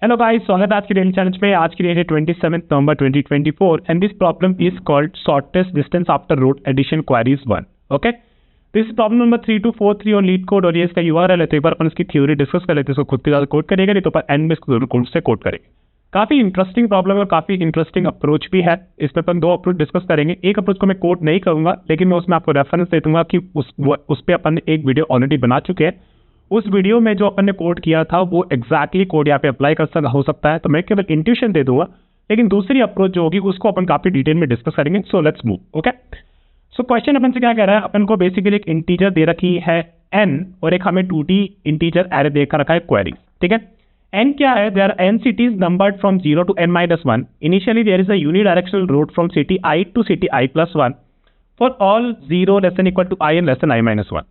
Hello guys, स्वागत है आज की डेली चैलेंज पे। आज की डेट है 27 November 2024 and this problem is called shortest distance after road addition queries 1। Okay, this problem number 3243 और लीड कोड और ये इसका यूआरएल है। तो एक बार अपन इसकी थ्योरी डिस्कस कर लेते हैं। इसको खुद के साथ कोड करेगा, नहीं तो अपन एंड में इसको जरूर कोड से कोड करेंगे। काफी इंटरेस्टिंग प्रॉब्लम है और काफी इंटरेस्टिंग अप्रोच भी है। इस पर अपन दो अप्रोच डिस्कस करेंगे। एक अप्रोच को मैं कोड नहीं करूंगा, लेकिन मैं उसमें आपको रेफरेंस दे दूंगा कि उस पर अपन एक वीडियो ऑलरेडी बना चुके हैं। उस वीडियो में जो अपन ने कोड किया था वो एग्जैक्टली कोड यहाँ पे अप्लाई हो सकता है। तो मैं केवल इंट्यूशन दे दूंगा, लेकिन दूसरी अप्रोच जो होगी उसको अपन काफी डिटेल में डिस्कस करेंगे। So let's move. Okay, so question अपन से क्या कह रहा है, अपन को बेसिकली एक इंटीजर दे रखी है n और एक हमें 2D इंटीजर एरे दे रखा है क्वेरी। ठीक है, n क्या है? There are n cities numbered from 0 to n-1. Initially there is a unidirectional road from city I to city i+1 for all 0 less than equal to I and less than i-1.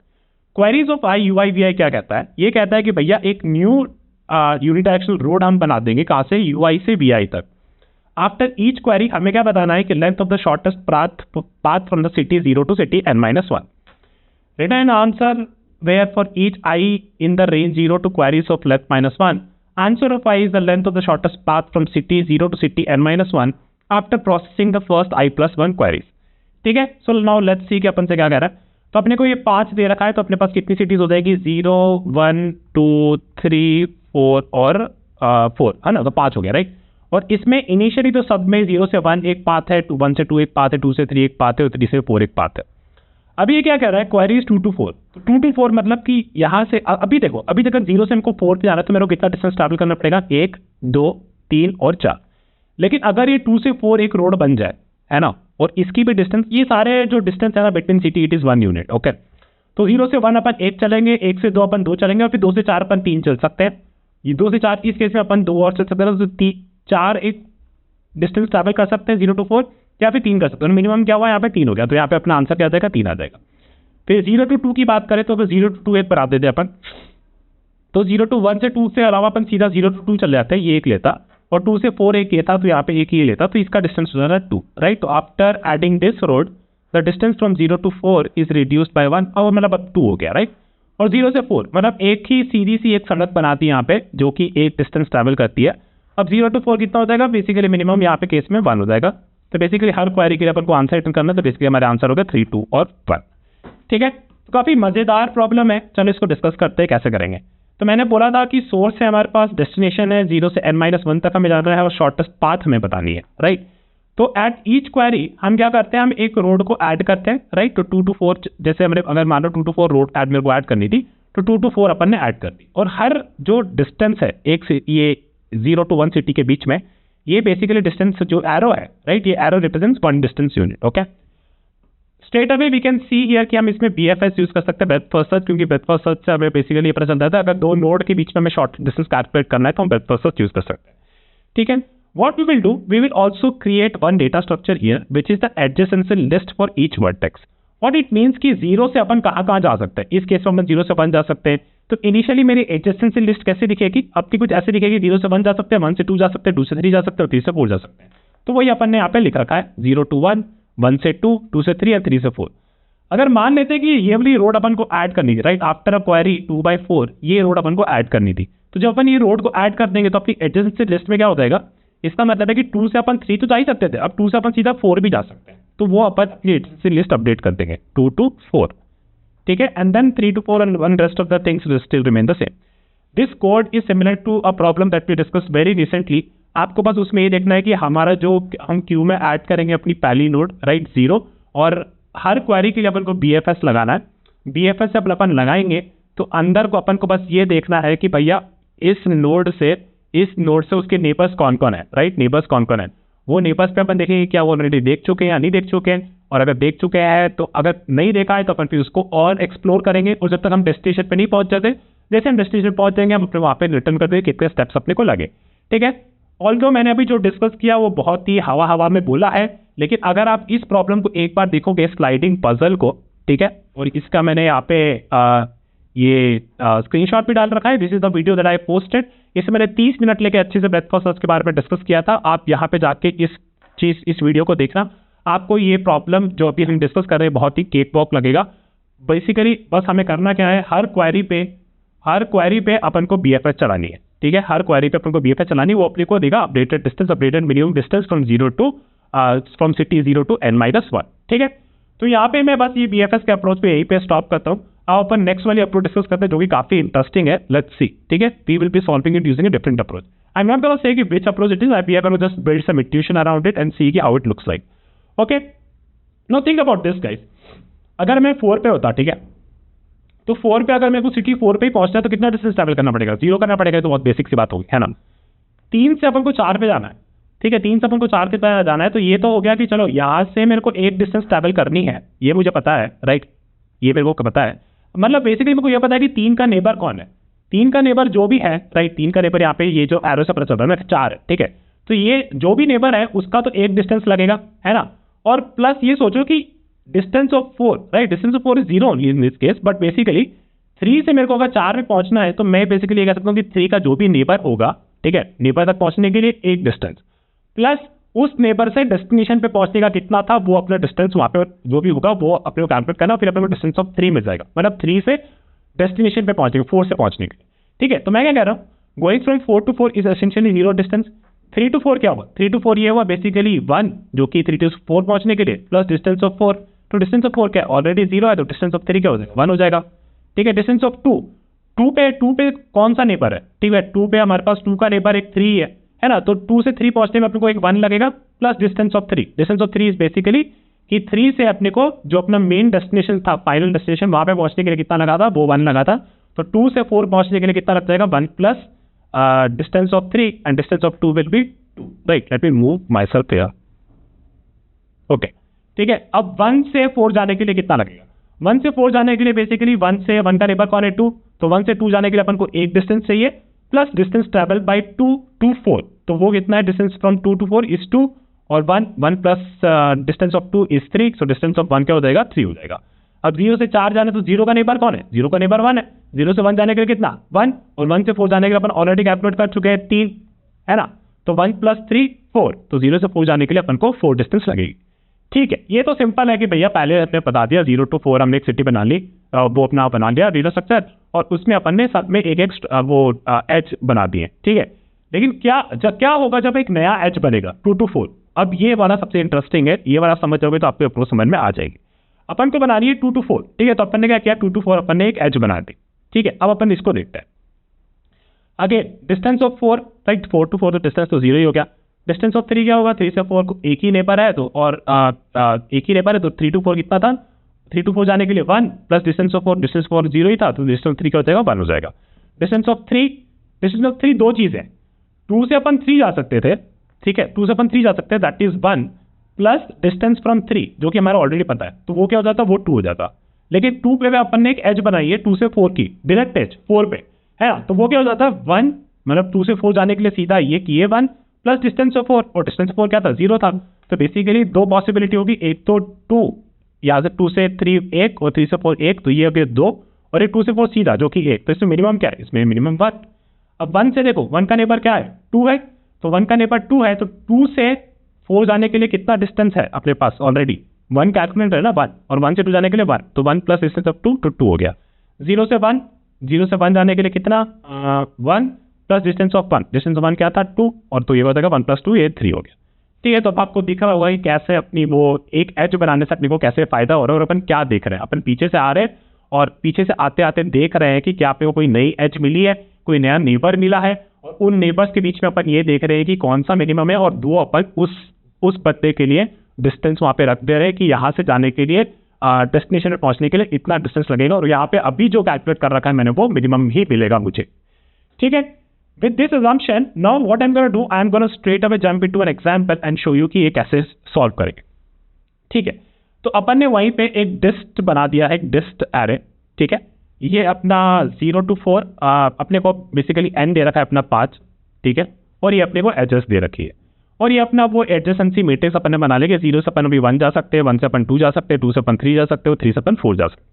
Queries of I U I V I क्या कहता है? ये कहता है कि भैया एक new unidirectional road हम बना देंगे। कहाँ से? यू आई से वी आई तक। आफ्टर ईच क्वेरी हमें क्या बताना है कि length of the shortest path from the city 0 to city n-1। Return answer where for each I in the range 0 to queries of length -1। Answer of I is the length of the shortest path from city 0 to city n-1 after processing the first i+1 queries. ठीक है, so now let's see कि अपन से क्या कह रहा है। तो अपने को ये 5 दे रखा है, तो अपने पास कितनी सिटीज हो जाएगी? 0, 1, 2, 3, 4 और 4 है ना। तो 5 हो गया, राइट। और इसमें इनिशियली तो सब में 0 से 1 एक पाथ है, 1 से 2 एक पाथ है, 2 से 3 एक पाथ है और 3 से 4 एक पाथ है। अभी ये क्या कह रहा है? Queries 2 to 4। तो 2 to 4 मतलब कि यहाँ से अभी देखो, अभी तक 0 से हमको 4 पे जाना है तो मेरे को कितना डिस्टेंस ट्रैवल करना पड़ेगा? 1, 2, 3 और 4। लेकिन अगर ये 2 से 4 एक रोड बन जाए, है ना, और इसकी भी डिस्टेंस, ये सारे जो डिस्टेंस है ना between city, it is 1 unit. Okay, तो 0 से 1 अपन 1 चलेंगे, 1 से 2 अपन 2 चलेंगे और फिर 2 से 4 अपन 3 चल सकते हैं। ये 2 से 4 इस केस में अपन 2 और चल सकते हैं, तो 4 एक डिस्टेंस ट्रैवल कर सकते हैं 0 to 4, या फिर 3 कर सकते हैं। मिनिमम क्या हुआ? यहाँ पे 3 हो गया, तो यहाँ पे अपना आंसर क्या आ जाएगा? 3 आ जाएगा। फिर 0 to 2 की बात करें तो 0 to 2 एक पर आ देते अपन। तो 0 to 1 से 2 से अलावा अपन सीधा 0 to 2 चल जाते हैं, ये एक लेता, और 2 से 4 एक ये था, तो यहाँ पे एक ही लेता, तो इसका डिस्टेंस हो जाता है 2, राइट। तो after adding this road the distance from 0 to 4 is reduced by 1, और मतलब अब 2 हो गया, राइट। और 0 से 4 मतलब एक ही सीधी सी एक सड़क बनाती है यहाँ पे, जो कि एक डिस्टेंस ट्रैवल करती है। अब 0 to 4 कितना हो जाएगा? बेसिकली मिनिमम यहाँ पे केस में 1 हो जाएगा। तो बेसिकली हर क्वेरी के लिए अपन को आंसर रिटर्न करना है, तो बेसिकली हमारे आंसर हो गया 3, 2 और 1। ठीक है, तो काफी मजेदार प्रॉब्लम है। चलो इसको डिस्कस करते हैं कैसे करेंगे। तो मैंने बोला था कि सोर्स से हमारे पास डेस्टिनेशन है, 0 से n-1 तक हमें जाना है और शॉर्टेस्ट पाथ हमें बतानी है, राइट। तो एट ईच क्वेरी हम क्या करते हैं? हम एक रोड को ऐड करते हैं, राइट। तो 2 to 4 जैसे हमने, अगर मान लो 2 to 4 रोड मेरे को ऐड करनी थी, तो 2 to 4 अपन ने ऐड कर दी। और हर जो डिस्टेंस है एक से ये 0 to 1 सिटी के बीच में, ये बेसिकली डिस्टेंस जो एरो है, राइट, ये arrow represents 1 distance unit. Okay, straight away we can see here कि हम इसमें BFS यूज कर सकते हैं, ब्रेथ फर्स्ट सर्च, क्योंकि ब्रेथ फर्स्ट सर्च से हमें बेसिकली ये पता चलता है अगर 2 नोड के बीच में हमें शॉर्ट डिस्टेंस कैलकुलेट करना है तो हम ब्रेथ फर्स्ट सर्च यूज कर सकते हैं। ठीक है, what we will do, we will also create one data structure here which is the adjacency list for each vertex. What it means कि 0 से अपन कहाँ जा सकते हैं। इस केस में अपन 0 से 1 जा सकते हैं। तो इनिशियली मेरी एडजेसेंसी लिस्ट कैसे दिखेगी? आपकी कुछ ऐसे दिखेगी, 0 से 1 जा सकते हैं, 1 से 2 जा सकते हैं, 2 से 3 जा सकते हैं और 3 से 4 जा सकते हैं। तो वही अपन ने यहाँ पे लिख रखा है, 0 to 1, 1 से 2, 2 से 3 और 3 से 4। अगर मान लेते हैं कि ये वाली रोड अपन को ऐड करनी थी, राइट, आफ्टर अ क्वेरी 2/4 ये रोड अपन को ऐड करनी थी, तो जब अपन ये रोड को ऐड कर देंगे तो अपनी एडजेसेंसी लिस्ट में क्या हो जाएगा? इसका मतलब है कि 2 से अपन 3 तो जा ही सकते थे, अब 2 से अपन सीधा 4 भी जा सकते हैं। तो वो अपन अपनी एडजेसेंसी लिस्ट अपडेट कर देंगे 2 to 4। ठीक है, and then 3 to 4 and 1 rest of the things will still remain the same. This code is similar to a problem that we discussed very recently. आपको बस उसमें ये देखना है कि हमारा जो हम क्यू में ऐड करेंगे अपनी पहली नोड, राइट, 0, और हर क्वेरी के लिए अपन को BFS लगाना है। BFS जब अपन लगाएंगे तो अंदर को अपन को बस ये देखना है कि भैया इस नोड से उसके नेबर्स कौन कौन है, राइट, नेबर्स कौन कौन है। वो नेबर्स पे अपन देखेंगे क्या वो ऑलरेडी देख चुके हैं या नहीं देख चुके हैं, और अगर देख चुके हैं तो अगर नहीं देखा है तो अपन फिर उसको और एक्सप्लोर करेंगे। और जब तक हम डेस्टिनेशन पे नहीं पहुंच जाते, जैसे हम डेस्टिनेशन पहुंच जाएंगे हम अपने वहाँ पे रिटर्न कर देंगे कितने स्टेप्स अपने को लगे। ठीक है, ऑल्दो मैंने अभी जो डिस्कस किया वो बहुत ही हवा में बोला है, लेकिन अगर आप इस प्रॉब्लम को एक बार देखोगे स्लाइडिंग पजल को, ठीक है, और इसका मैंने यहाँ पे ये स्क्रीनशॉट भी डाल रखा है। This is the video that I posted. इसमें मैंने 30 मिनट लेके अच्छे से ब्रेथ फर्स्ट सर्च के बारे में डिस्कस किया था। आप यहाँ पे जाके इस वीडियो को देखना, आपको ये प्रॉब्लम जो अभी हम डिस्कस कर रहे हैं बहुत ही केक वॉक लगेगा। बेसिकली बस हमें करना क्या है, हर क्वेरी पे अपन को BFS चलानी है। ठीक है, हर क्वेरी पे अपन को BFS चलानी, वो अपने को देगा updated distance, updated minimum distance from city 0 to n-1, ठीक है। तो यहाँ पे मैं बस ये BFS के अप्रोच पे यहीं पे स्टॉप करता हूँ। अब अपन नेक्स्ट वाली अप्रोच डिस्कस करते हैं जो कि काफी इंटरेस्टिंग है। लेट्स सी, ठीक है, we will be solving it using a different approach. I am not gonna say कि which approach it is, we are gonna just build some intuition around it and see कि how it looks like. Okay, now think about this guys, अगर मैं 4 पे होता, ठीक है, तो 4 पे अगर मेरे को सिटी 4 पे ही पहुंचना है तो कितना डिस्टेंस ट्रैवल करना पड़ेगा? 0 करना पड़ेगा, तो बहुत बेसिक सी बात होगी, है ना। 3 से अपन को 4 पे जाना है, ठीक है, 3 से अपन को 4 पे जाना है, तो ये तो हो गया कि चलो यहाँ से मेरे को एक डिस्टेंस ट्रैवल करनी है, ये मुझे पता है, राइट, ये मेरे को पता है। मतलब बेसिकली मेरे को ये पता है कि 3 का नेबर कौन है, 3 का नेबर जो भी है, राइट, 3 का नेबर यहाँ पे ये जो एरो से पता चल रहा है 4 है, ठीक है, तो ये जो भी नेबर है उसका तो एक डिस्टेंस लगेगा, है ना। और प्लस ये सोचो कि distance of 4, right, distance of 4 is 0 only in this case, but basically 3 से मेरे को अगर 4 में पहुंचना है तो मैं बेसिकली ये कह सकता हूँ कि 3 का जो भी नेबर होगा, ठीक है, नेबर तक पहुंचने के लिए एक डिस्टेंस प्लस उस नेबर से डेस्टिनेशन पे पहुंचने का कितना था वो अपना डिस्टेंस वहां पे जो भी होगा वो अपने को कैलकुलेट करना, फिर अपने को डिस्टेंस ऑफ 3 मिल जाएगा, मतलब 3 से डेस्टिनेशन पे पहुंचने 4 से पहुंचने के लिए, ठीक है। तो मैं क्या कह रहा हूँ, going from 4 to 4 is essentially 0 distance. 3 to 4 क्या होगा? 3 to 4 ये हुआ बेसिकली 1, जो कि 3 to 4 पहुंचने के लिए, प्लस डिस्टेंस ऑफ 4, तो डिस्टेंस ऑफ 4 क्या ऑलरेडी 0 है, तो डिस्टेंस ऑफ 3 क्या हो जाएगा? 1 हो जाएगा, ठीक है। डिस्टेंस ऑफ 2 पे कौन सा नेबर है, ठीक है, 2 पे हमारे पास 2 का नेबर एक 3 है ना, तो 2 से 3 पहुंचने में अपने को एक 1 लगेगा, plus distance of 3। Distance of 3 is basically कि 3 से अपने को जो अपना मेन डेस्टिनेशन था, फाइनल डेस्टिनेशन, वहां पे पहुंचने के लिए कितना लगा था, वो 1 लगा था, तो 2 से 4 पहुंचने के लिए कितना लग जाएगा? 1 plus distance of 3 and distance of 2 will be 2, right. Let me move my self here, okay, ठीक है। अब 1 से 4 जाने के लिए कितना लगेगा? 1 से 4 जाने के लिए बेसिकली 1 से 1 का नेबर कौन है? 2, तो 1 से 2 जाने के लिए अपन को एक डिस्टेंस चाहिए, plus distance travel by 2 to 4, तो वो कितना है? डिस्टेंस फ्रॉम 2 to 4 इज 2, और 1 plus distance of 2 is 3, so distance of 1 क्या हो जाएगा? 3 हो जाएगा। अब 0 से 4 जाने तो 0 का नेबर कौन है? 0 का नेबर 1 है, 0 से 1 जाने के लिए कितना? 1, और 1 से 4 जाने के लिए अपन ऑलरेडी कैलकुलेट कर चुके हैं 3, है ना, तो 1 प्लस 3 4, तो 0 से 4 जाने के लिए अपन को 4 डिस्टेंस लगेगी, ठीक है। ये तो सिंपल है कि भैया पहले हमने बता दिया 0 to 4 हमने एक सिटी बना ली, वो अपना बना लिया रीडर स्ट्रक्चर, और उसमें अपन ने साथ में एक वो एज बना दिए, ठीक है। लेकिन क्या होगा जब एक नया एज बनेगा 2 to 4? अब ये वाला सबसे इंटरेस्टिंग है, ये वाला समझ जाओगे तो आपको अप्रोच समझ में आ जाएगी। अपन को बनानी है 2 to 4, ठीक है, तो अपन ने क्या किया? 2 to 4 अपन ने एक एज बना दी, ठीक है। अब अपन इसको देखते हैं। Again distance of 4, right, 4 to 4 तो डिस्टेंस तो 0 ही हो गया। डिस्टेंस ऑफ 3 क्या होगा? 3 से 4 को एक ही नेबर है, तो और एक ही नेबर है, तो 3 to 4 कितना था? 3 to 4 जाने के लिए 1 प्लस डिस्टेंस ऑफ 4, डिस्टेंस 4 0 ही था, तो डिस्टेंस 3 क्या हो जाएगा? 1 हो जाएगा। डिस्टेंस ऑफ 3 दो चीजें, 2 से अपन 3 जा सकते थे, ठीक है, 2 से अपन 3 जा सकते हैं, that is 1, plus distance from 3 जो कि हमारा ऑलरेडी पता है, तो वो क्या हो जाता? वो 2 हो जाता। लेकिन 2 पे अपन ने एक एज बनाई है 2 से 4 की, डायरेक्ट एज 4 पे, है ना, तो वो क्या हो जाता है? 1, मतलब 2 से 4 जाने के लिए सीधा ये किए 1 प्लस डिस्टेंस ऑफ 4, और डिस्टेंस 4 क्या था? 0 था। तो बेसिकली दो पॉसिबिलिटी होगी, एक तो 2, यहाँ से 2 से 3 1, और 3 से 4 1, तो ये हो गया 2, और एक 2 से 4 सीधा जो कि 1, तो इसमें मिनिमम क्या है? इसमें मिनिमम 1। अब 1 से देखो, 1 का नेबर क्या है? 2 है, तो 1 का नेबर 2 है, तो 2 से 4 जाने के लिए कितना डिस्टेंस है अपने पास? ऑलरेडी 1 कैलकुलेट है ना, 1, और 1 से 2 जाने के लिए 1, तो 1 प्लस डिस्टेंस ऑफ 2, तो 2 हो गया। 0 से 1 जाने के लिए कितना? 1 plus distance of 1, distance of 1 क्या था? 2, और तो ये हो जाएगा 1 प्लस 2, ये 3 हो गया, ठीक है। तो अब आपको दिख रहा होगा कि कैसे अपनी वो एक एज बनाने से अपने को कैसे फायदा हो रहा है, और अपन क्या देख रहे हैं, अपन पीछे से आ रहे हैं, और पीछे से आते आते देख रहे हैं कि क्या आपको कोई नई एज मिली है, कोई नया नेबर मिला है, और उन नेबर्स के बीच में अपन ये देख रहे हैं कि कौन सा मिनिमम है, और दो अपन उस बंदे के लिए डिस्टेंस वहां पे रख दे रहे हैं कि यहाँ से जाने के लिए डेस्टिनेशन में पहुंचने के लिए इतना डिस्टेंस लगेगा, और यहाँ पे अभी जो कैलकुलेट कर रखा है मैंने वो मिनिमम ही मिलेगा मुझे, ठीक है। With this assumption, now what I'm going to do, I'm going to straight away jump into an example and show you कि ये कैसे सॉल्व करेंगे, ठीक है। तो अपन ने वहीं पे एक डिस्ट बना दिया है, एक डिस्ट एरे, ठीक है। ये अपना 0 to 4 अपने को बेसिकली n दे रखा है अपना 5, ठीक है, और ये अपने को एडजस्ट दे रखी है, और ये अपना वो एडजेसेंसी मैट्रिक्स अपन ने बना लेंगे। 0 से अपन अभी 1 जा सकते हैं, 1 से अपन 2 जा सकते हैं, 2 से अपन 3 जा सकते हो, 3 से अपन 4 जा सकते हैं,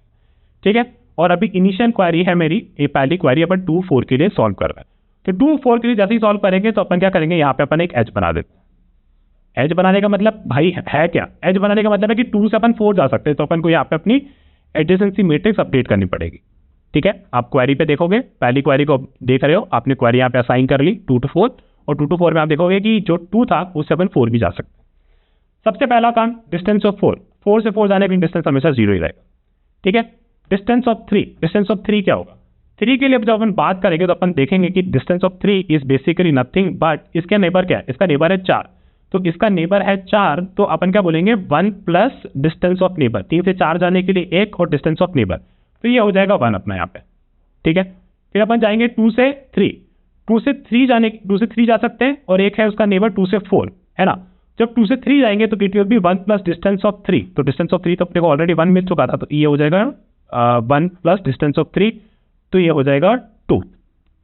ठीक है। और अभी इनिशियल क्वेरी है मेरी, ये पहली क्वेरी अपन 2 4 के लिए सॉल्व कर रहे हैं। तो 2 4 के लिए जैसे ही सॉल्व करेंगे तो अपन क्या करेंगे, यहाँ पे अपन एक एज बना देते हैं। एज बनाने का मतलब भाई है क्या? एज बनाने का मतलब है कि 2 से अपन 4 जा सकते हैं, तो अपन को यहाँ पे अपनी एडजेसेंसी मैट्रिक्स अपडेट करनी पड़ेगी, ठीक है, आप क्वेरी पे देखोगे, पहली क्वेरी को देख रहे हो, आपने क्वेरी यहाँ पे असाइन कर ली 2 to 4, और 2 to 4 में आप देखोगे कि जो 2 था उससे अपन 4 भी जा सकते हैं। सबसे पहला काम, डिस्टेंस ऑफ 4 से 4 जाने की डिस्टेंस हमेशा 0 ही रहेगा। ठीक है, डिस्टेंस ऑफ 3 क्या होगा? 3 के लिए जब अपन बात करेंगे तो अपन देखेंगे कि distance of 3 is basically nothing but इसका नेबर क्या है? इसका नेबर है 4, तो इसका नेबर है 4, तो अपन क्या बोलेंगे 1 प्लस डिस्टेंस ऑफ नेबर, 3 से 4 जाने के लिए 1 और डिस्टेंस ऑफ नेबर, तो ये हो जाएगा 1 अपना यहाँ पे। ठीक है, फिर अपन जाएंगे 2 से 3, 2 से 3 जा सकते हैं, और एक है उसका नेबर 2 से 4, है ना। जब 2 से 3 जाएंगे तो it will be 1 plus distance of 3, तो डिस्टेंस ऑफ 3 तो अपने को ऑलरेडी 1 मिल चुका था, तो ये हो जाएगा 1 प्लस डिस्टेंस ऑफ 3, तो ये हो जाएगा 2,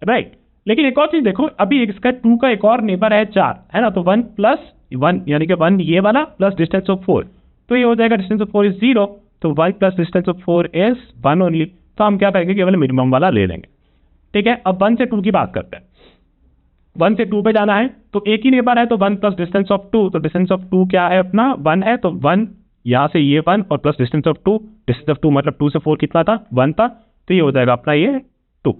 राइट। लेकिन एक और चीज देखो, अभी इसका 2 का एक और नेबर है 4, है ना, तो 1 प्लस 1 यानी कि 1 ये वाला प्लस डिस्टेंस ऑफ 4, तो ये हो जाएगा डिस्टेंस ऑफ 4 इज 0, तो 1 plus distance of 4 is 1 only, तो हम क्या करेंगे केवल मिनिमम वाला ले लेंगे। ठीक है, अब 1 से 2 की बात करते हैं। 1 से 2 पे जाना है तो एक ही नेबर है, तो 1 प्लस डिस्टेंस ऑफ 2, तो डिस्टेंस ऑफ 2 क्या है अपना 1 है, तो 1 यहाँ से ये 1 और plus distance of 2, distance of 2 मतलब 2 से 4 कितना था 1 था, तो ये हो जाएगा अपना ये 2।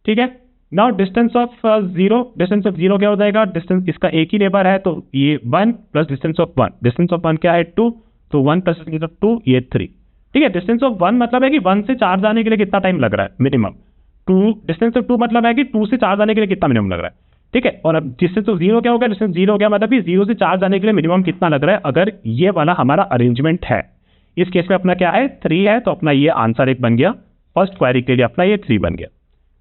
ठीक है, now distance of 0, distance of 0 क्या हो जाएगा? डिस्टेंस इसका एक ही नेबर है, तो ये 1 plus distance of 1, distance of 1 क्या है 2, तो 1 प्लस डिस्टेंस ऑफ 2 ये 3। ठीक है, डिस्टेंस ऑफ 1 मतलब है कि 1 से 4 जाने के लिए कितना टाइम लग रहा है मिनिमम, 2 डिस्टेंस ऑफ 2 मतलब है कि 2 से 4 जाने के लिए कितना मिनिमम लग रहा है। ठीक है, और अब डिस्टेंस ऑफ 0 क्या हो गया? डिस्टेंस 0 हो गया मतलब कि 0 से 4 जाने के लिए मिनिमम कितना लग रहा है, अगर ये वाला हमारा अरेंजमेंट है। इस केस में अपना क्या है 3 है, तो अपना ये आंसर एक बन गया, फर्स्ट क्वेरी के लिए अपना ये 3 बन गया।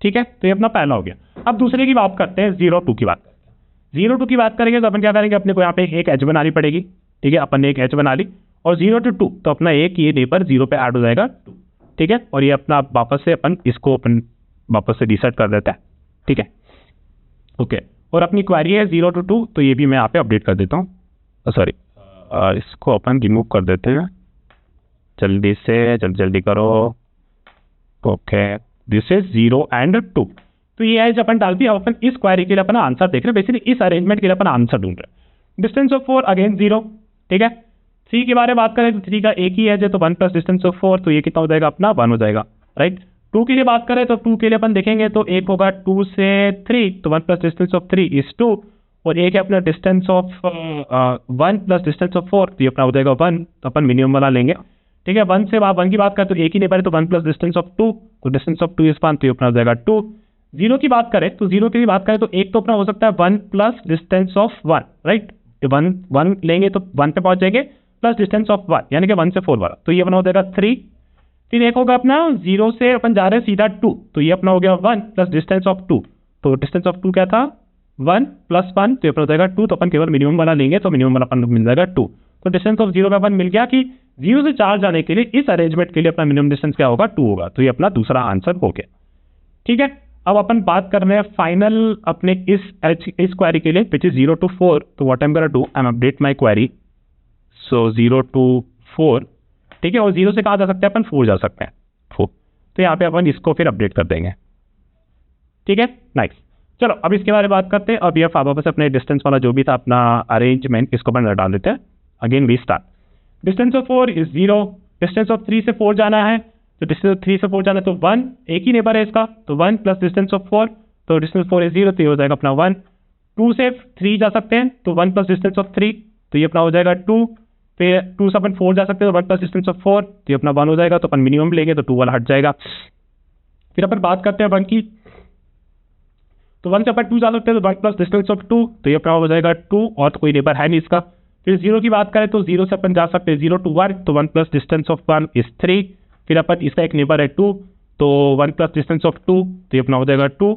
ठीक है, तो ये अपना पहला हो गया। अब दूसरे की बात करते हैं, 0-2 की बात करते हैं। 0-2 की बात करेंगे तो अपन क्या करेंगे, अपने को यहाँ पे एक एज बनानी पड़ेगी। ठीक है, अपन ने एक एज बना ली, और 0 to 2 तो अपना एक ये नेबर 0 पे ऐड हो जाएगा 2। ठीक है, और ये अपना वापस से अपन इसको अपन वापस से रीसेट कर देता है। ठीक है, ओके, और अपनी क्वेरी है 0 to 2, तो ये भी मैं यहाँ पे अपडेट कर देता हूँ, सॉरी इसको अपन रिमूव कर देते हैं, जल्दी से जल्दी करो। ओके, दिस इज 0 and 2, तो ये एज अपन डाल दिया। अपन इस क्वेरी के लिए अपना आंसर देख रहे हैं, बेसिकली इस अरेंजमेंट के लिए अपन आंसर ढूंढ रहे हैं। Distance of 4 again 0। ठीक है, 3 के बारे में बात करें तो 3 का एक ही एज है, तो 1 प्लस डिस्टेंस ऑफ 4, तो ये कितना हो जाएगा अपना 1 हो जाएगा, राइट। 2 के लिए बात करें तो 2 के लिए अपन देखेंगे तो एक होगा 2 से 3, तो 1 प्लस डिस्टेंस ऑफ 3 इज 2, और एक है अपना distance of 1 plus distance of 4, तो ये अपना हो जाएगा 1, तो अपन मिनिमम वाला लेंगे। ठीक है, 1 से 1 की बात करें तो एक ही नेबर है, तो 1 प्लस डिस्टेंस ऑफ 2, तो डिस्टेंस ऑफ 2 इज 1, तो ये अपना हो जाएगा 2। 0 की बात करें तो 0 की बात करें तो एक तो अपना हो सकता है 1 प्लस डिस्टेंस ऑफ 1, राइट, 1 लेंगे तो 1 पे पहुंच जाएंगे, प्लस डिस्टेंस ऑफ 1 यानी कि 1 से 4 वाला, तो ये अपना हो जाएगा 3। फिर एक होगा अपना 0 से अपन जा रहे हैं सीधा 2, तो ये अपना हो गया 1 प्लस डिस्टेंस ऑफ 2, तो डिस्टेंस ऑफ 2 क्या था 1 प्लस 1, तो ये अपना हो जाएगा 2, तो अपन केवल मिनिमम वाला लेंगे, तो मिनिमम वाला अपन मिल जाएगा 2। तो डिस्टेंस ऑफ 0 पे अपन मिल गया कि 0 से 4 जाने के लिए इस अरेंजमेंट के लिए अपना मिनिमम डिस्टेंस क्या होगा 2 होगा, तो ये अपना दूसरा आंसर हो गया। ठीक है, अब अपन बात कर रहे हैं फाइनल अपने इस क्वेरी के लिए विच इज 0 to 4, तो what I am gonna do, I am update my query, so 0 to 4। ठीक है, और 0 से कहाँ जा सकते हैं अपन 4 जा सकते हैं 4, तो यहाँ पे अपन इसको फिर अपडेट कर देंगे। ठीक है, नाइस। चलो अब इसके बारे में बात करते हैं। अब ये वापस अपने डिस्टेंस वाला जो भी था अपना अरेंजमेंट, इसको अपन डाल देते हैं, again we start. Distance of 4 is 0, distance of 3 से 4 जाना है, तो डिस्टेंस ऑफ 3 से 4 जाना है तो 1, एक ही नेबर है इसका, तो 1 प्लस डिस्टेंस ऑफ 4, तो डिस्टेंस 4 इज 0, तो ये हो जाएगा अपना 1। 2 से 3 जा सकते हैं, तो 1 प्लस डिस्टेंस ऑफ 3, तो ये अपना हो जाएगा 2। फिर 2 से अपन 4 जा सकते हैं, तो 1 प्लस डिस्टेंस ऑफ 4, तो ये अपना 1 हो जाएगा, तो अपन मिनिमम लेंगे तो 2 वाला हट जाएगा। फिर अपन बात करते हैं 1 की, तो 1 से अपन 2 जा सकते हैं, तो 1 प्लस डिस्टेंस ऑफ 2, तो ये अपना हो जाएगा 2, और तो कोई नेबर है नहीं इसका। फिर 0 की बात करें तो 0 से अपन जा सकते हैं 0 to 1, तो 1 प्लस डिस्टेंस ऑफ 1 इज 3। फिर अपन इसका एक नेबर है 2, तो 1 प्लस डिस्टेंस ऑफ 2, तो ये अपना हो जाएगा 2,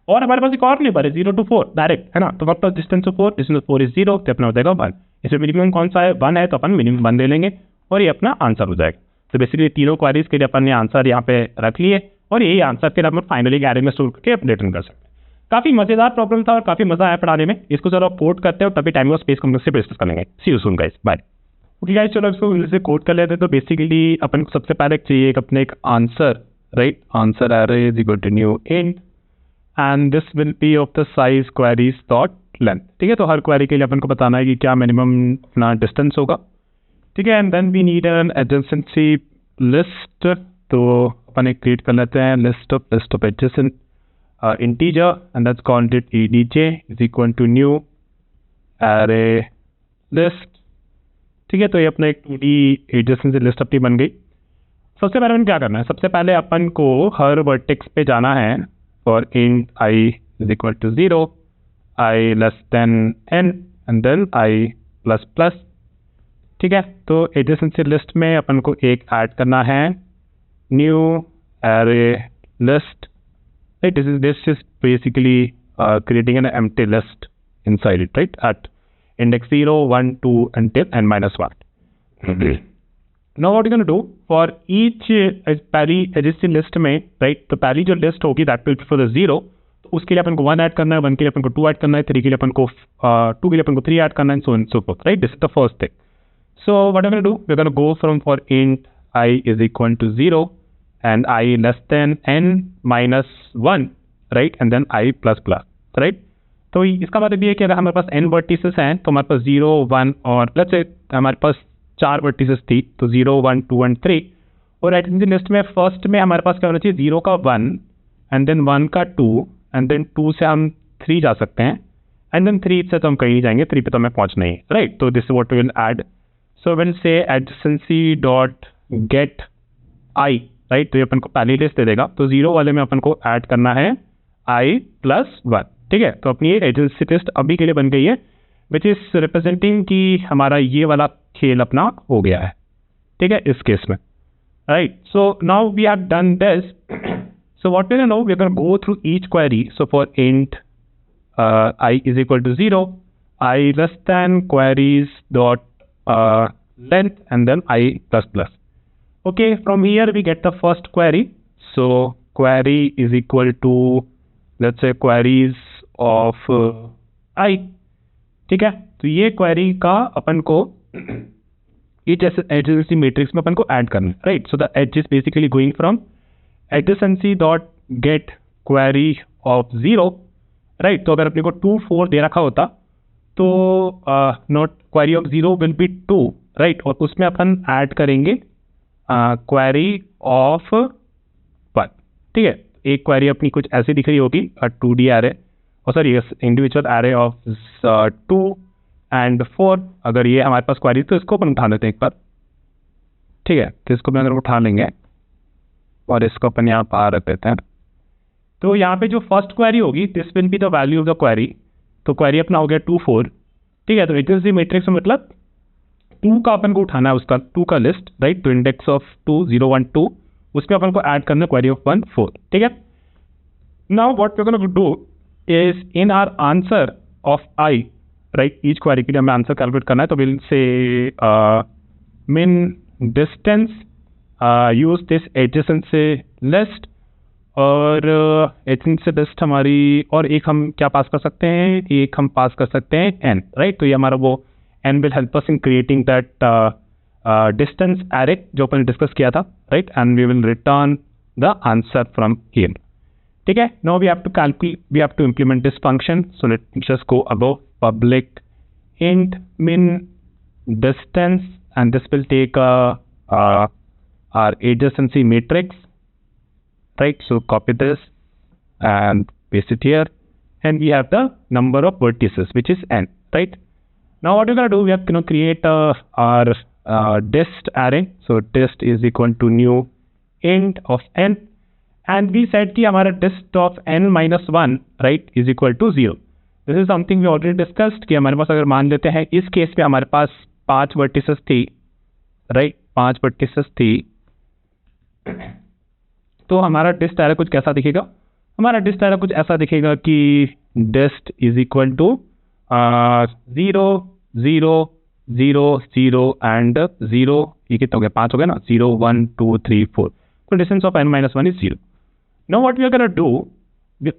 और हमारे पास एक और नेबर है 0 to 4 डायरेक्ट, है ना, तो 1 plus distance of 4, distance of 4 is 0, तो अपना हो जाएगा 1। इसमें मिनिमम कौन सा है 1 है, तो अपन मिनिमम 1 ले लेंगे, और ये अपना आंसर हो जाएगा। तो बेसिकली तीनों क्वेरीज के लिए अपन ने आंसर यहाँ पे रख लिए, और यही आंसर फिर अपन फाइनली गैलरी में स्टोर करके अपडेट कर सकते हैं। काफी मजेदार प्रॉब्लम था और काफी मजा आया पढ़ाने में। इसको चलो कोड करते हैं और तभी टाइम और स्पेस को से डिस्कस करेंगे। See you soon guys, bye. Okay guys, चलो इसको जैसे कोड कर लेते हैं। तो बेसिकली अपन को सबसे पहले चाहिए अपने एक answer, right. Answer array is equal to new int and this will be of the size queries dot length. ठीक है, तो हर क्वेरी के लिए अपन को बताना है कि क्या मिनिमम अपना डिस्टेंस होगा। ठीक है, and then we need an adjacency list तो अपन एक क्रिएट कर लेते हैं list of adjacent integer and that's called it edj is equal to new array list. ठीक है, तो ये अपना एक 2D एडजेसेंसी लिस्ट अपनी बन गई। सबसे पहले अपन क्या करना है, सबसे पहले अपन को हर वर्टेक्स पे जाना है for int i is equal to 0, i less than n and then i plus plus. ठीक है, तो एडजेसेंसी लिस्ट में अपन को एक ऐड करना है new array list, right. This is basically creating an empty list inside it, right, at index 0, 1, 2 until n minus 1. Now what you're going to do for each पहली adjacency list में, right, तो पहली जो list होगी that will be for the 0, तो उसके लिए अपन को 1 ऐड करना है, 1 के लिए अपन को 2 ऐड करना है, 3 के लिए अपन को 2 के लिए अपन को 3 ऐड करना है, so on so forth, right? This is the first thing. So what I'm going to do, we're going to go from for int I is equal to 0 and I less than n minus 1, right, and then I plus plus, right? तो इसका मतलब ये है कि अगर हमारे पास n vertices हैं तो हमारे पास 0, 1 और लेट्स से हमारे पास 4 वर्टिसेस थी, तो 0, 1, 2 एंड 3। और एडजेसेंसी लिस्ट में फर्स्ट में हमारे पास क्या होना चाहिए, 0 का 1 एंड देन 1 का 2 एंड देन 2 से हम 3 जा सकते हैं एंड देन 3 से तो हम कहीं नहीं जाएंगे, 3 पे तो हमें पहुंचना ही, राइट। तो this is what we will add. So will say adjacency dot get i, right, तो ये अपन को पहली लिस्ट दे देगा, तो 0 वाले में अपन को ऐड करना है i प्लस 1। ठीक है, तो अपनी ये एडजेसेंसी लिस्ट अभी के लिए बन गई है, विच इज रिप्रेजेंटिंग कि हमारा ये वाला खेल अपना हो गया है। ठीक है, इस केस में, right. So now we have done this, so what we know, we are going to go through each query. So for int i is equal to 0, i less than queries dot length and then i plus plus. Okay, from here we get the first query. So query is equal to, let's say, queries of i. ठीक है, तो ये query का अपन को adjacency matrix में अपन को add करना है, right? So the edge is basically going from adjacency dot get query of 0, right? तो अगर अपने को 2, 4 दे रखा होता तो not query of 0 will be 2, right, और उसमें अपन ऐड करेंगे क्वेरी ऑफ 1। ठीक है, एक क्वेरी अपनी कुछ ऐसी दिख रही होगी, 2D एरे, और sorry individual array of 2 and 4। अगर ये हमारे पास क्वेरी तो इसको अपन उठा लेते हैं एक बार। ठीक है, तो इसको भी अगर उठा लेंगे और इसको अपन यहाँ पर रख देते हैं, तो यहाँ पे जो फर्स्ट क्वेरी होगी this will be the value of the query. तो क्वेरी अपना हो गया 2, 4। ठीक है, तो एडजेसेंसी मैट्रिक्स में मतलब 2 का अपन को उठाना है, उसका 2 का लिस्ट, राइट। तो इंडेक्स ऑफ 2, 0, 1, 2, उसमें अपन को ऐड करना है क्वेरी ऑफ 1, 4। ठीक है, now what we are going to do is in our answer of i, right, each query के लिए हमें आंसर कैलकुलेट करना है, तो विल से मिन distance use this adjacency list, और एडजेसेंसी लिस्ट हमारी, और एक हम क्या पास कर सकते हैं, एक हम पास कर सकते हैं n, राइट। तो ये हमारा वो n will help us in creating that distance array जो अपन डिस्कस किया था, right, and we will return the answer from here. ठीक है, now we have to implement this function. So let's just go above public int min distance and this will take our adjacency matrix, right? So copy this and paste it here, and we have the number of vertices, which is n, right? Now what we're going to do, we have to create our dist array. So dist is equal to new int of n, and we said कि हमारा dist of n minus 1, right, is equal to 0. This is something we already discussed कि हमारे पास अगर मान लेते हैं इस case पे हमारे पास 5 vertices थी, right, 5 vertices थी, तो हमारा डिस्ट एरे कुछ कैसा दिखेगा, हमारा डिस्ट एरे कुछ ऐसा दिखेगा कि डिस्ट इज इक्वल टू 0, 0, 0, 0 एंड 0, ये कितना हो गया, 5 हो गया ना, 0, 1, 2, 3, 4, तो distance of n minus 1 is 0. Now what we are gonna do,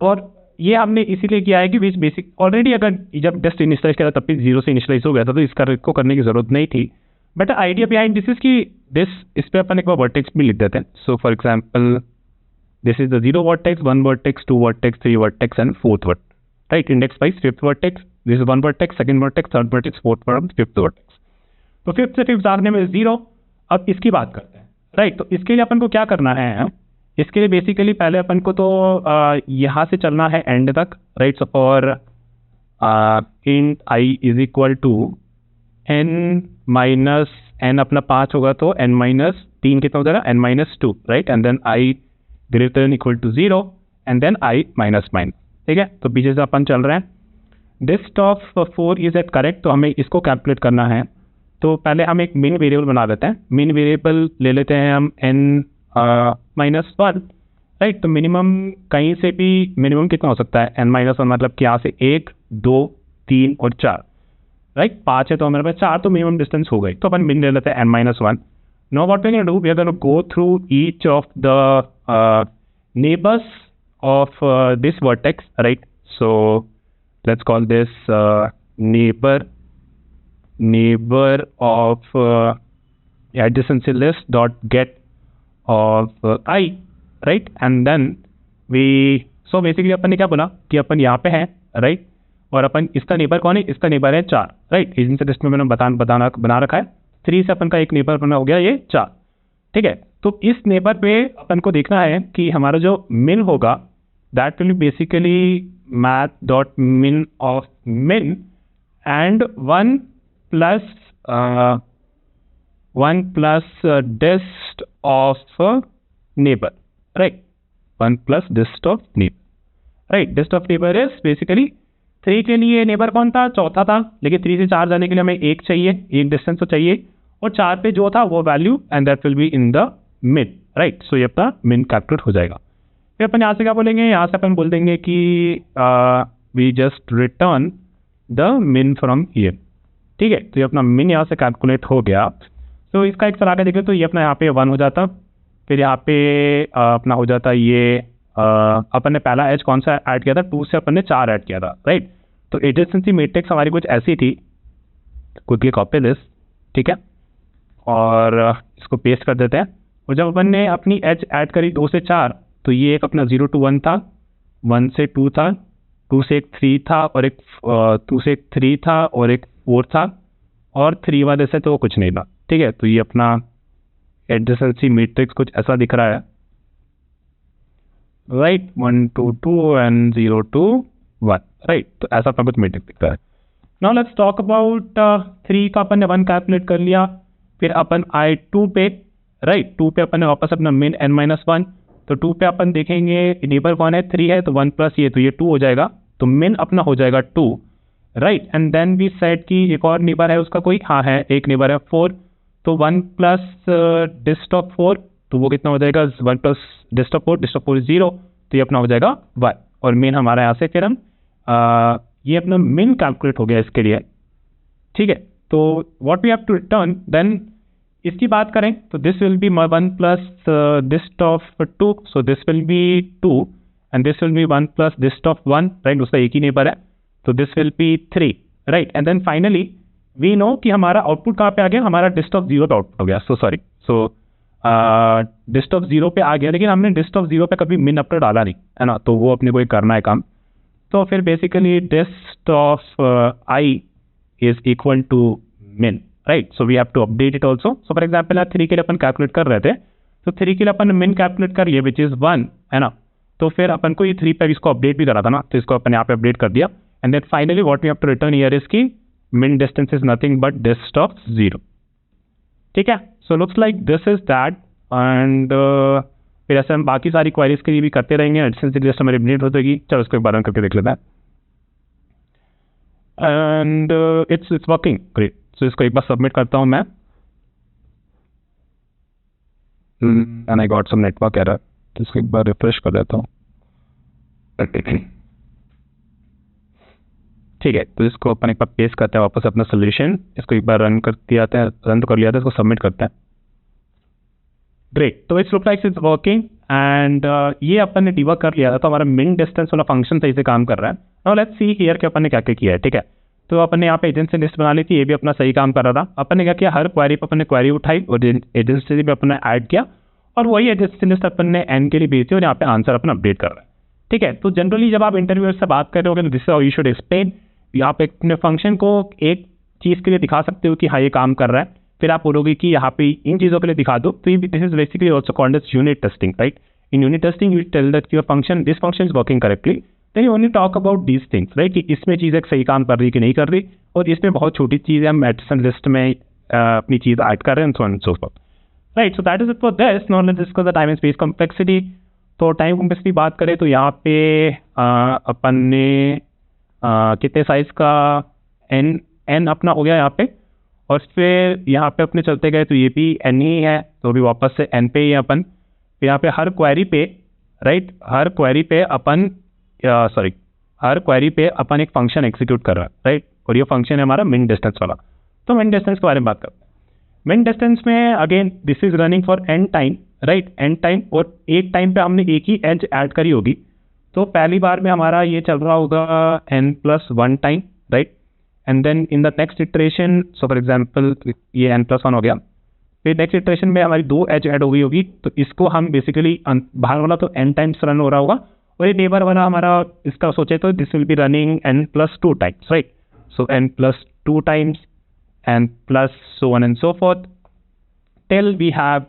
और ये हमने इसीलिए किया है कि बीच बेसिक ऑलरेडी अगर जब डिस्ट इनिशियलाइज करा तब भी 0 से इनिशियलाइज हो गया था, तो इसको करने की जरूरत नहीं थी। But idea behind this is कि इस पे अपन एक बार वर्टेक्स भी लिख देते हैं। सो for example this is the 0 vertex, 1 vertex, 2 vertex, 3 vertex and 4th vertex, right? Index wise 5th vertex, this is 1 vertex, 2nd vertex, 3rd vertex, 4th vertex, 5th vertex. तो 5th से 5th जाने में 0। अब इसकी बात करते हैं, राइट। तो इसके लिए अपन को क्या करना है, इसके लिए बेसिकली पहले अपन को तो यहाँ से चलना है एंड तक, right. So for int I is equal to n minus n, अपना 5 होगा तो n माइनस 3 कितना हो जाएगा, n minus 2, right. And then I greater than equal to 0 and then I minus minus, ठीक है। तो पीछे से अपन चल रहे हैं, dist of 4 is at correct, तो हमें इसको कैलकुलेट करना है। तो पहले हम एक मिन वेरिएबल बना देते हैं, मिन वेरिएबल ले लेते हैं हम n माइनस 1, राइट। तो मिनिमम कहीं से भी मिनिमम कितना हो सकता है, n माइनस 1, मतलब कि यहाँ से 1 2 3 और 4, राइट। 5 है तो हमारे पास 4, तो मिनिमम डिस्टेंस हो गई। तो अपन मिन ले लेते हैं n minus 1। Now what we can do, we are going to go through each of the neighbours of this vertex, right. So let's call this neighbor of adjacency list dot get of I, right। and then we so basically अपन ने क्या बोला कि अपन यहाँ पे हैं, right। और अपन इसका neighbour कौन है, इसका नेबर है 4, राइट। एजेंसी लिस्ट में मैंने बना रखा है 3 से अपन का एक नेबर बना हो गया ये 4, ठीक है। तो इस नेबर पे अपन को देखना है कि हमारा जो मिन होगा that will be basically math.min of min and 1 plus dist of neighbor, right। 1 plus dist of neighbor, right। dist of neighbor is basically 3 के लिए नेबर कौन था, चौथा था, लेकिन 3 से 4 जाने के लिए हमें एक चाहिए, एक डिस्टेंस तो चाहिए, और 4 पे जो था वो value and that will be in the मिन, राइट। सो ये अपना मिन कैलकुलेट हो जाएगा। फिर अपन यहाँ से क्या बोलेंगे, यहाँ से अपन बोल देंगे कि वी जस्ट रिटर्न द मिन फ्रॉम हियर, ठीक है। तो ये अपना मिन यहाँ से कैलकुलेट हो गया। तो इसका एक तरह का देखें तो ये अपना यहाँ पे 1 हो जाता, फिर यहाँ पे अपना हो जाता ये अपन ने पहला एज कौन सा ऐड किया था, 2 से अपन ने 4 ऐड किया था, राइट। तो एडजेसेंसी मैट्रिक्स हमारी कुछ ऐसी थी, क्विकली कॉपी दिस, ठीक है, और इसको पेस्ट कर देते हैं। और जब अपन ने अपनी एज ऐड करी 2 से 4, तो ये एक अपना 0 to 1 था, 1 से 2 था, 2 से एक 3 था, और एक 2 से एक 3 था, और एक 4 था, और 3 वाले से तो कुछ नहीं था, ठीक है। तो ये अपना एडजेसेंसी मैट्रिक्स कुछ ऐसा दिख रहा है, right. 1 to 2 and 0 to 1, right. तो ऐसा अपना कुछ मैट्रिक्स दिख रहा है। नाउ लेट्स टॉक अबाउट 3 का अपन ने 1 कैलकुलेट कर लिया, फिर अपन आए 2 पे, राइट। 2 पे अपन ने वापस अपना मिन n माइनस 1, तो 2 पे अपन देखेंगे नेबर कौन है, 3 है, तो 1 प्लस ये, तो ये 2 हो जाएगा, तो मिन अपना हो जाएगा 2, right. And then we set कि एक और नेबर है उसका कोई, हाँ है, एक नेबर है 4, तो 1 प्लस डिस्ट ऑफ 4, तो वो कितना हो जाएगा, 1 प्लस डिस्ट ऑफ 4 इज 0, तो ये अपना हो जाएगा 1, और मिन हमारा यहाँ से फिर हम ये अपना मिन कैलकुलेट हो गया इसके लिए, ठीक है। तो what we have to return then, इसकी बात करें तो this will be 1 plus dist of 2, so this will be 2 and this will be 1 plus dist of 1, right. उसका एक ही नेबर है, तो this will be 3, right. And then finally we know कि हमारा आउटपुट कहाँ पे आ गया, हमारा डिस्ट ऑफ 0 पे आउटपुट हो गया, सो डिस्ट ऑफ 0 पे आ गया, लेकिन हमने डिस्ट ऑफ 0 पे कभी मिन अपना डाला नहीं, है ना, तो वो अपने को करना है काम। तो फिर basically dist of I is equal to min, right. So we have to update it also. So for example 3 के लिए अपन कैलकुलेट कर रहे थे, तो 3 के लिए अपन मिन कैलकुलेट कर लिए विच इज 1, है ना। तो फिर अपन को ये 3 पे इसको अपडेट भी करा था ना, तो इसको अपन यहाँ पे अपडेट कर दिया। And then finally what we have to return here is की min distance is nothing but dist of 0, ठीक है। So looks like this is that. And फिर ऐसे हम बाकी सारी क्वेरीज के लिए भी करते रहेंगे, एडजेसेंसी लिस्ट हमारी अपडेट हो जाएगी। चलो इसको एक बार रन करके देख लेते हैं, and it's working great. So इसको एक बार सबमिट करता हूँ मैं, and I got some network error, तो इसको एक बार रिफ्रेश कर देता हूँ, ठीक है। तो इसको अपन एक बार पेस्ट करते हैं वापस अपना सोल्यूशन, इसको एक बार रन कर दिया था, रन तो कर लिया था, इसको सबमिट करते हैं, ग्रेट। तो it's look like it's working, and ये अपन ने डिबग कर लिया था, तो हमारा मिन डिस्टेंस वाला फंक्शन सही से काम कर रहा है। नाउ लेट्स सी हियर कि अपन ने क्या क्या किया है, ठीक है। तो अपन ने यहाँ पे एजेंसी लिस्ट बना ली थी, ये भी अपना सही काम कर रहा था। अपन ने क्या किया, हर क्वेरी पर अपन ने क्वेरी उठाई और एजेंसी भी अपन ने ऐड किया, और वही एजेंसी लिस्ट अपन ने एन के लिए भेजी और यहाँ पे आंसर अपन अपडेट कर रहा है, ठीक है। तो जनरली जब आप इंटरव्यूअर से बात कर रहे हो, this is how you should explain, आप अपने फंक्शन को एक चीज़ के लिए दिखा सकते हो कि हाँ ये काम कर रहा है, फिर आप बोलोगे कि यहाँ पे इन चीज़ों के लिए दिखा दो, तो this is basically also called as unit testing, right? In unit testing you tell that your function, this function is working correctly, then you only talk about these things, right? कि इसमें चीज़ें सही काम कर रही कि नहीं कर रही, और इसमें बहुत छोटी चीज़ है, हम एडिशन लिस्ट में अपनी चीज़ ऐड कर रहे हैं, so and so forth, right? So that is it for this. Now let's discuss the time and space complexity. तो टाइम कॉम्प्लेक्सिटी बात करें तो यहाँ पे अपन ने कितने साइज का एन अपना हो गया यहाँ पे, और फिर यहाँ पे अपने चलते गए तो ये भी एन ही है, तो अभी वापस से एन पे ही है अपन। फिर यहाँ पे हर क्वेरी पे, राइट, हर क्वेरी पे अपन हर क्वेरी पे अपन एक फंक्शन एग्जीक्यूट कर रहा है, राइट? और ये फंक्शन है हमारा मिन डिस्टेंस वाला। तो मिन डिस्टेंस के बारे में बात करते हैं। मिन डिस्टेंस में again this is running for n time, right? N time, और एक टाइम पे हमने एक ही एज ऐड करी होगी। तो पहली बार में हमारा ये चल रहा होगा n+1 time, right? And then in the next iteration, so for example ये n+1 हो गया, फिर नेक्स्ट इटरेशन में हमारी 2 एज ऐड हो गई होगी, तो इसको हम बेसिकली बाहर वाला तो n टाइम्स रन हो रहा होगा, और ये नेबर वाला हमारा इसका सोचे तो this will B running n+2 times, right? So n+2 times and plus so on and so forth till we have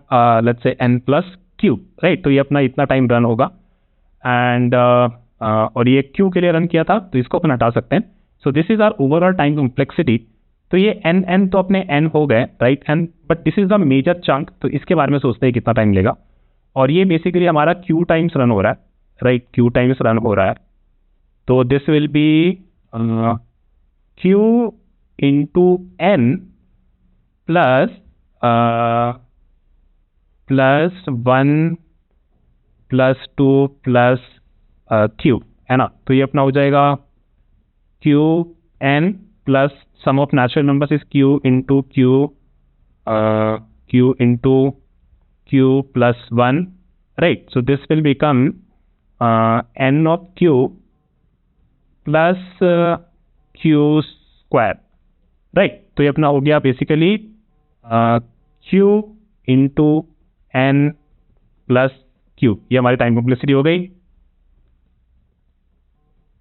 let's say n+q, right? तो ये अपना इतना टाइम रन होगा, एंड और ये q के लिए रन किया था, तो इसको अपन हटा सकते हैं। So this is our overall time complexity. तो ये n तो अपने n हो गए, right? And but this is the major chunk, तो इसके बारे में सोचते हैं कितना टाइम लेगा, और ये बेसिकली हमारा q टाइम्स रन हो रहा है, राइट? q टाइम्स रन हो रहा है, तो this will B q into n plus 1 plus 2 plus q, है ना? तो ये अपना हो जाएगा q n plus sum of natural numbers is q into q into q plus 1, right? So this will become n of q plus q square, right? तो ये अपना हो गया basically q into n plus q, ये हमारी time complexity हो गई।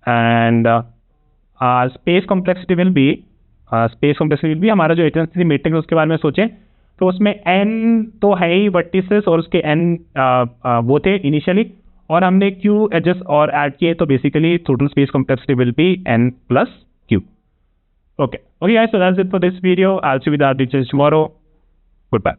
And space complexity will be हमारा जो एटर्निटी मैट्रिक्स है उसके बारे में सोचें तो उसमें n तो है ही वर्टिसेस, और उसके n वो थे इनिशियली, और हमने q एजेस और ऐड किए, तो basically total space complexity will be n plus q. Okay guys, so that's it for this video. I'll see you with our teachers tomorrow. Goodbye.